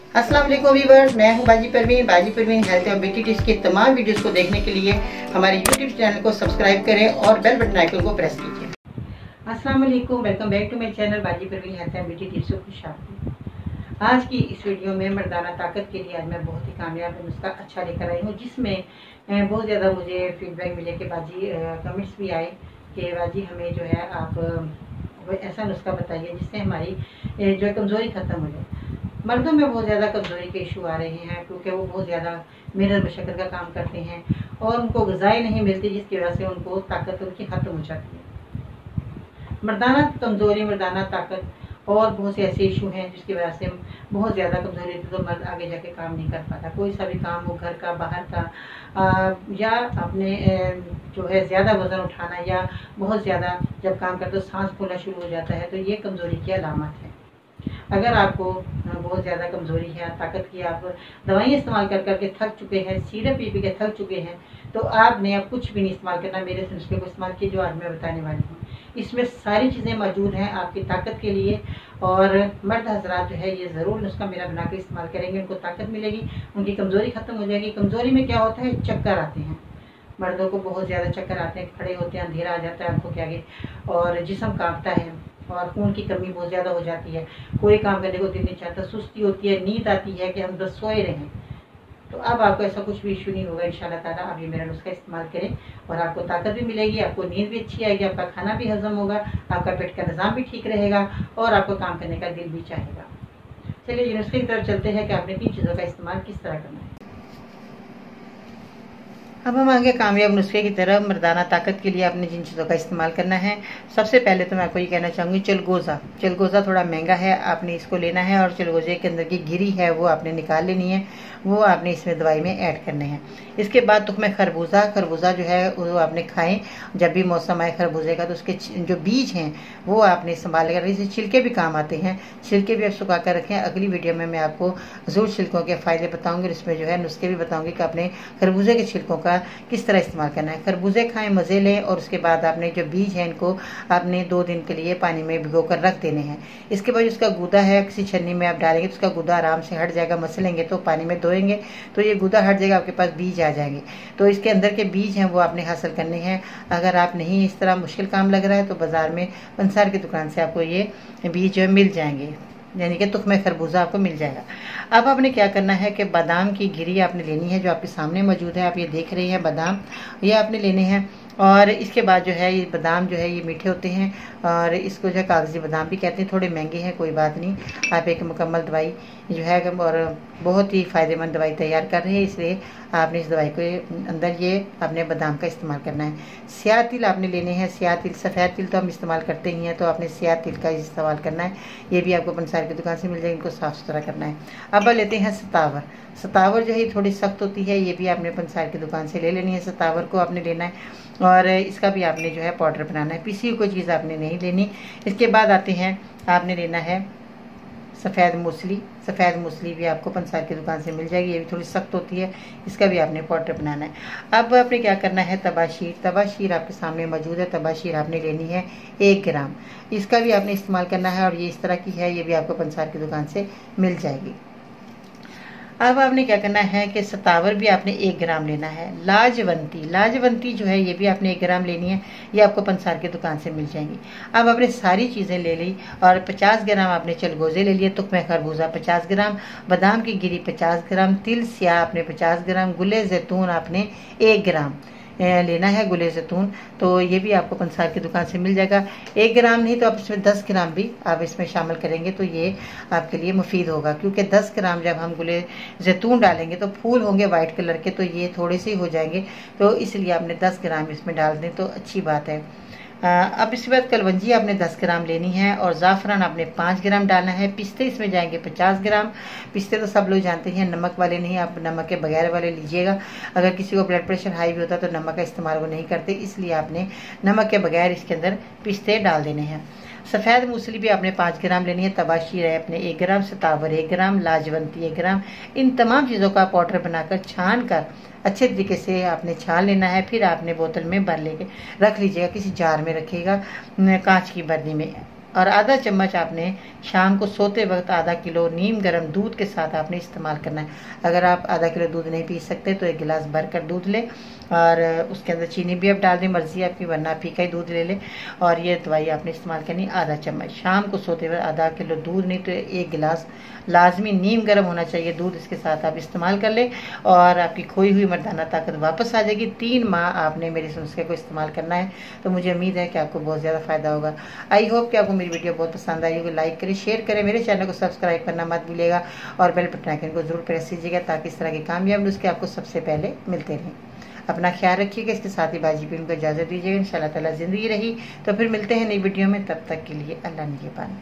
अस्सलाम वालेकुम व्यूअर्स, मैं हूं बाजी परवीन हेल्थ और ब्यूटी टिप्स के तमाम वीडियोस को देखने के लिए हमारे यूट्यूब चैनल को सब्सक्राइब करें और बेल बटन आइकन को प्रेस कीजिए। अस्सलाम वालेकुम, welcome back to my channel Baji Parveen health and beauty tips. खुशामदीद। आज की इस वीडियो में मर्दाना ताकत के लिए आज मैं बहुत ही कामयाब नुस्खा अच्छा लेकर आई हूँ, जिसमें बहुत ज़्यादा मुझे फीडबैक मिले कि बाजी कमेंट्स भी आए कि बाजी हमें जो है आप ऐसा नुस्खा बताइए जिससे हमारी जो कमज़ोरी ख़त्म हो जाए। मर्दों में बहुत ज़्यादा कमज़ोरी के इशू आ रहे हैं क्योंकि वो बहुत ज़्यादा मेहनत मशक्क़त का काम करते हैं और उनको ग़िज़ाएँ नहीं मिलती, जिसकी वजह से उनको ताकत उनकी ख़त्म हो जाती है। मर्दाना कमज़ोरी, मर्दाना ताकत और बहुत से ऐसे इशू हैं जिसकी वजह से बहुत ज़्यादा कमज़ोरी होती है तो मर्द आगे जाके काम नहीं कर पाता। कोई सा भी काम हो, घर का, बाहर का, या अपने जो है ज़्यादा वज़न उठाना या बहुत ज़्यादा जब काम करते तो सांस फूलना शुरू हो जाता है, तो ये कमज़ोरी की अलामत है। अगर आपको बहुत ज़्यादा कमज़ोरी है, ताकत की, आप दवाइयाँ इस्तेमाल कर करके थक चुके हैं, सिरप पी पी के थक चुके हैं, तो आपने अब कुछ भी नहीं इस्तेमाल करना। मेरे नुस्खे को इस्तेमाल कीजिए जो आज मैं बताने वाली हूँ। इसमें सारी चीज़ें मौजूद हैं आपकी ताकत के लिए, और मर्द हजरात जो है ये ज़रूर नुस्खा मेरा बना के इस्तेमाल करेंगे, उनको ताकत मिलेगी, उनकी कमज़ोरी ख़त्म हो जाएगी। कमज़ोरी में क्या होता है, चक्कर आते हैं, मर्दों को बहुत ज़्यादा चक्कर आते हैं, खड़े होते हैं, अंधेरा आ जाता है आंखों के आगे और जिस्म कांपता है और खून की कमी बहुत ज़्यादा हो जाती है, कोई काम करने को दिल नहीं चाहता, सुस्ती होती है, नींद आती है कि हम बस सोए रहें। तो अब आपको ऐसा कुछ भी इशू नहीं होगा इंशाल्लाह ताला। आप ये मेरा नुस्खा इस्तेमाल करें और आपको ताकत भी मिलेगी, आपको नींद भी अच्छी आएगी, आपका खाना भी हजम होगा, आपका पेट का निज़ाम भी ठीक रहेगा और आपको काम करने का दिल भी चाहेगा। चलिए ये नुस्खे की तरफ चलते हैं कि आपने 3 चीज़ों का इस्तेमाल किस तरह करना है। अब हम आगे कामयाब नुस्खे की तरफ। मर्दाना ताकत के लिए आपने जिन चीज़ों का इस्तेमाल करना है, सबसे पहले तो मैं आपको ये कहना चाहूँगी चलगोज़ा थोड़ा महंगा है, आपने इसको लेना है और चलगोज़े के अंदर की गिरी है वो आपने निकाल लेनी है, वो आपने इसमें दवाई में ऐड करने हैं। इसके बाद तुख्मे खरबूजा जो है वो आपने खाएं, जब भी मौसम आए खरबूजे का तो उसके जो बीज हैं वो आपने संभाल कर, इसे छिलके भी काम आते हैं, छिलके भी आप सुखा कर रखें। अगली वीडियो में मैं आपको ज़रूर छिलकों के फ़ायदे बताऊँगी, इसमें जो है नुस्खे भी बताऊँगी कि आपने खरबूजे के छिलकों का किस तरह इस्तेमाल करना है। खरबूजे खाएं, मज़े लें, और उसके बाद आपने जो बीज हैं इनको आपने 2 दिन के लिए पानी में भिगो कर रख देने हैं। इसके बाद उसका गूदा है किसी छन्नी में आप डालेंगे तो उसका गूदा आराम से हट जाएगा, मसलेंगे तो पानी में धोएंगे तो ये गूदा हट जाएगा, आपके पास बीज आ जाएंगे। तो इसके अंदर के बीज हैं वो आपने हासिल करने हैं। अगर आप नहीं इस तरह मुश्किल काम लग रहा है तो बाजार में पंसार की दुकान से आपको ये बीज जो है मिल जाएंगे, यानी कि तुख्मे खरबूजा आपको मिल जाएगा। अब आपने क्या करना है कि बादाम की गिरी आपने लेनी है जो आपके सामने मौजूद है, आप ये देख रहे हैं बादाम, ये आपने लेने हैं। और इसके बाद जो है ये बादाम जो है ये मीठे होते हैं और इसको जो है कागजी बादाम भी कहते हैं, थोड़े महंगे हैं, कोई बात नहीं। आप एक मुकम्मल दवाई जो है और बहुत ही फ़ायदेमंद दवाई तैयार कर रहे हैं, इसलिए आपने इस दवाई के अंदर ये आपने बादाम का इस्तेमाल करना है। स्याह तिल आपने लेने हैं, स्याह तिल, सफ़ेद तिल तो हम इस्तेमाल करते ही हैं, तो आपने स्याह तिल का इस्तेमाल करना है। ये भी आपको पंसार की दुकान से मिल जाएगी, इनको साफ़ सुथरा करना है। अब लेते हैं सतावर जो है थोड़ी सख्त होती है, ये भी आपने पंसार की दुकान से ले लेनी है। सतावर को आपने लेना है और इसका भी आपने जो है पाउडर बनाना है, पिसी हुई कोई चीज़ आपने नहीं लेनी। इसके बाद आते हैं, आपने लेना है सफ़ेद मूसली भी आपको पंसार की दुकान से मिल जाएगी, ये भी थोड़ी सख्त होती है, इसका भी आपने पाउडर बनाना है। अब आपने क्या करना है, तबाशीर आपके सामने मौजूद है, तबाशीर आपने लेनी है 1 ग्राम, इसका भी आपने इस्तेमाल करना है और ये इस तरह की है, ये भी आपको पंसार की दुकान से मिल जाएगी। अब आपने क्या करना है कि सतावर भी आपने 1 ग्राम लेना है। लाजवंती जो है ये भी आपने 1 ग्राम लेनी है, ये आपको पंसार की दुकान से मिल जाएंगी। अब आपने सारी चीज़ें ले ली और 50 ग्राम आपने चलगोज़े ले लिए, तुख्मे खरबूजा 50 ग्राम, बादाम की गिरी 50 ग्राम, तिल स्याह आपने 50 ग्राम, गुले जैतून आपने 1 ग्राम लेना है, गुले जैतून, तो ये भी आपको पंसार की दुकान से मिल जाएगा। 1 ग्राम नहीं तो आप इसमें 10 ग्राम भी आप इसमें शामिल करेंगे तो ये आपके लिए मुफीद होगा, क्योंकि 10 ग्राम जब हम गुले जैतून डालेंगे तो फूल होंगे वाइट कलर के, तो ये थोड़े से ही हो जाएंगे, तो इसलिए आपने 10 ग्राम इसमें डाल दें तो अच्छी बात है। अब इसके बाद कलवंजी आपने 10 ग्राम लेनी है और ज़ाफ़रान आपने 5 ग्राम डालना है। पिस्ते इसमें जाएंगे 50 ग्राम, पिस्ते तो सब लोग जानते हैं, नमक वाले नहीं, आप नमक के बगैर वाले लीजिएगा। अगर किसी को ब्लड प्रेशर हाई भी होता है तो नमक का इस्तेमाल वो नहीं करते, इसलिए आपने नमक के बगैर इसके अंदर पिस्ते डाल देने हैं। सफ़ेद मूसली भी आपने 5 ग्राम लेनी है, तबाशीर है अपने 1 ग्राम, सतावर 1 ग्राम, लाजवंती 1 ग्राम। इन तमाम चीज़ों का पाउडर बनाकर छान कर अच्छे तरीके से आपने छान लेना है, फिर आपने बोतल में भर लेके रख लीजिएगा, किसी जार में रखिएगा, कांच की बर्नी में। और आधा चम्मच आपने शाम को सोते वक्त आधा किलो नीम गर्म दूध के साथ आपने इस्तेमाल करना है। अगर आप आधा किलो दूध नहीं पी सकते तो 1 गिलास भर कर दूध लें और उसके अंदर चीनी भी आप डाल दें, मर्जी आपकी, वरना फीका ही दूध ले लें। और ये दवाई आपने इस्तेमाल करनी आधा चम्मच। शाम को सोते वक्त आधा किलो दूध नहीं तो 1 गिलास लाजमी नीम गर्म होना चाहिए दूध, इसके साथ आप इस्तेमाल कर लें और आपकी खोई हुई मर्दाना ताकत वापस आ जाएगी। 3 माह आपने मेरे इस नुस्खे को इस्तेमाल करना है, तो मुझे उम्मीद है कि आपको बहुत ज़्यादा फायदा होगा। आई होप कि आपको मेरी वीडियो बहुत पसंद आई होगी। लाइक करें, शेयर करें, मेरे चैनल को सब्सक्राइब करना मत भूलिएगा और बेल बटन आइकन को जरूर प्रेस कीजिएगा ताकि इस तरह के कामयाब नुस्खे आपको सबसे पहले मिलते रहें। अपना ख्याल रखिएगा। इसके साथ ही बाजी भी उनको इजाज़त दीजिएगा। इंशाल्लाह ताला ज़िंदगी रही तो फिर मिलते हैं नई वीडियो में, तब तक के लिए अल्लाह निगहबान।